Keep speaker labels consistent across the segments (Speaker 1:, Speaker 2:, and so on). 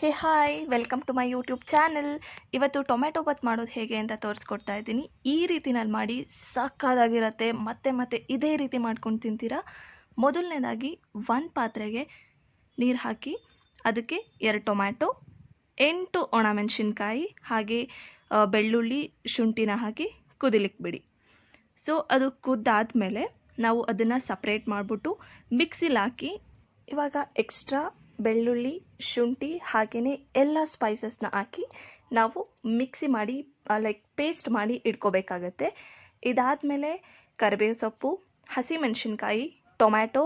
Speaker 1: Hey hi, welcome to my YouTube channel. ಇವತ್ತು tomato bath ಮಾಡೋದು ಹೇಗೆ ಅಂತ ತೋರಿಸ್ಕೊಡ್ತಾ ಇದ್ದೀನಿ. ಈ ರೀತಿನಲ್ಲಿ ಮಾಡಿ ಸಕ್ಕತ್ತಾಗಿರುತ್ತೆ. ಮತ್ತೆ ಇದೇ ರೀತಿ ಮಾಡ್ಕೊಂಡು ತಿಂತೀರಾ. ಮೊದಲನೇದಾಗಿ ಒಂದು ಪಾತ್ರೆಗೆ ನೀರು ಹಾಕಿ ಅದಕ್ಕೆ 2 ಟೊಮ್ಯಾಟೊ, 8 ಒಣಮೆಣಸಿನ್ಕಾಯಿ ಹಾಗೆ ಬೆಳ್ಳುಳ್ಳಿ ಶುಂಠಿನ ಹಾಕಿ ಕುದಿಲಿಕ್ಕೆ ಬಿಡಿ. ಸೊ ಅದು ಕುದ್ದಾದಮೇಲೆ ನಾವು ಅದನ್ನು ಸಪ್ರೇಟ್ ಮಾಡಿಬಿಟ್ಟು ಮಿಕ್ಸಿಲಿ ಹಾಕಿ ಇವಾಗ ಎಕ್ಸ್ಟ್ರಾ ಬೆಳ್ಳುಳ್ಳಿ ಶುಂಠಿ ಹಾಗೆಯೇ ಎಲ್ಲ ಸ್ಪೈಸಸ್ನ ಹಾಕಿ ನಾವು ಮಿಕ್ಸಿ ಮಾಡಿ ಪೇಸ್ಟ್ ಮಾಡಿ ಇಟ್ಕೋಬೇಕಾಗತ್ತೆ. ಇದಾದಮೇಲೆ ಕರಿಬೇವು ಸೊಪ್ಪು, ಹಸಿಮೆಣಸಿನ್ಕಾಯಿ, ಟೊಮ್ಯಾಟೊ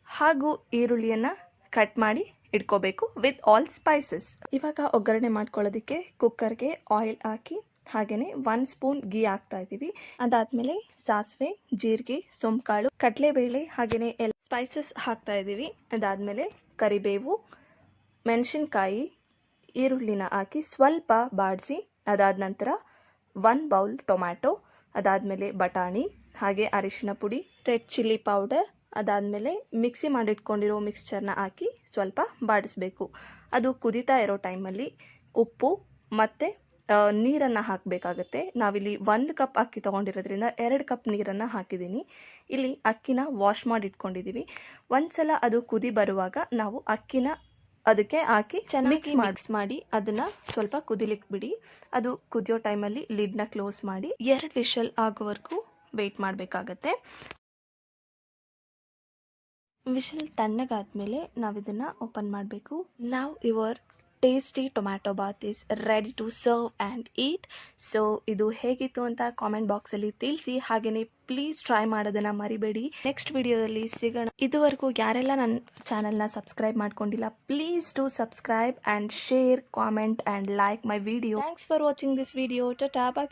Speaker 1: ಹಾಗೂ ಈರುಳ್ಳಿಯನ್ನು ಕಟ್ ಮಾಡಿ ಇಟ್ಕೋಬೇಕು ವಿತ್ ಆಲ್ ಸ್ಪೈಸಸ್. ಇವಾಗ ಒಗ್ಗರಣೆ ಮಾಡ್ಕೊಳ್ಳೋದಕ್ಕೆ ಕುಕ್ಕರ್ಗೆ ಆಯಿಲ್ ಹಾಕಿ ಹಾಗೆಯೇ 1 ಸ್ಪೂನ್ ಗೀ ಹಾಕ್ತಾ ಇದ್ದೀವಿ. ಅದಾದಮೇಲೆ ಸಾಸಿವೆ, ಜೀರಿಗೆ, ಸೋಂಕಾಳು, ಕಡಲೆಬೇಳೆ ಹಾಗೆಯೇ ಎಲ್ಲ ಸ್ಪೈಸಸ್ ಹಾಕ್ತಾ ಇದ್ದೀವಿ. ಅದಾದಮೇಲೆ ಕರಿಬೇವು, ಮೆಣಸಿನ್ಕಾಯಿ, ಈರುಳ್ಳಿನ ಹಾಕಿ ಸ್ವಲ್ಪ ಬಾಡಿಸಿ ಅದಾದ ನಂತರ 1 ಬೌಲ್ ಟೊಮ್ಯಾಟೊ, ಅದಾದಮೇಲೆ ಬಟಾಣಿ ಹಾಗೆ ಅರಿಶಿನ ಪುಡಿ, ರೆಡ್ ಚಿಲ್ಲಿ ಪೌಡರ್, ಅದಾದಮೇಲೆ ಮಿಕ್ಸಿ ಮಾಡಿಟ್ಕೊಂಡಿರೋ ಮಿಕ್ಸ್ಚರ್ನ ಹಾಕಿ ಸ್ವಲ್ಪ ಬಾಡಿಸ್ಬೇಕು. ಅದು ಕುದೀತಾ ಇರೋ ಟೈಮಲ್ಲಿ ಉಪ್ಪು ಮತ್ತು ನೀರನ್ನು ಹಾಕಬೇಕಾಗತ್ತೆ. ನಾವಿಲ್ಲಿ 1 ಕಪ್ ಅಕ್ಕಿ ತೊಗೊಂಡಿರೋದ್ರಿಂದ 2 ಕಪ್ ನೀರನ್ನು ಹಾಕಿದ್ದೀನಿ. ಇಲ್ಲಿ ಅಕ್ಕಿನ ವಾಶ್ ಮಾಡಿ ಇಟ್ಕೊಂಡಿದ್ದೀವಿ. ಒಂದ್ಸಲ ಅದು ಕುದಿ ಬರುವಾಗ ನಾವು ಅಕ್ಕಿನ ಅದಕ್ಕೆ ಹಾಕಿ ಚೆನ್ನಾಗಿ ಮಿಕ್ಸ್ ಮಾಡಿ ಅದನ್ನು ಸ್ವಲ್ಪ ಕುದಿಲಿಕ್ಕೆ ಬಿಡಿ. ಅದು ಕುದಿಯೋ ಟೈಮಲ್ಲಿ ಲಿಡ್ನ ಕ್ಲೋಸ್ ಮಾಡಿ 2 ವಿಷಲ್ ಆಗೋವರೆಗೂ ವೆಯ್ಟ್ ಮಾಡಬೇಕಾಗತ್ತೆ. ವಿಷಲ್ ತಣ್ಣಗಾದ್ಮೇಲೆ ನಾವು ಇದನ್ನು ಓಪನ್ ಮಾಡಬೇಕು. ನಾವು your tasty tomato bath is ready to serve and eat. So ಇದು ಹೇಗಿತ್ತು ಅಂತ ಕಾಮೆಂಟ್ ಬಾಕ್ಸಲ್ಲಿ ತಿಳಿಸಿ. ಹಾಗೆಯೇ ಪ್ಲೀಸ್ ಟ್ರೈ ಮಾಡೋದನ್ನು ಮರಿಬೇಡಿ. ನೆಕ್ಸ್ಟ್ ವಿಡಿಯೋದಲ್ಲಿ ಸಿಗೋಣ. ಇದುವರೆಗೂ ಯಾರೆಲ್ಲ ನನ್ನ ಚಾನಲ್ನ ಸಬ್ಸ್ಕ್ರೈಬ್ ಮಾಡ್ಕೊಂಡಿಲ್ಲ, please do subscribe and share, comment and like my video. Thanks for watching this video. Tata, bye bye.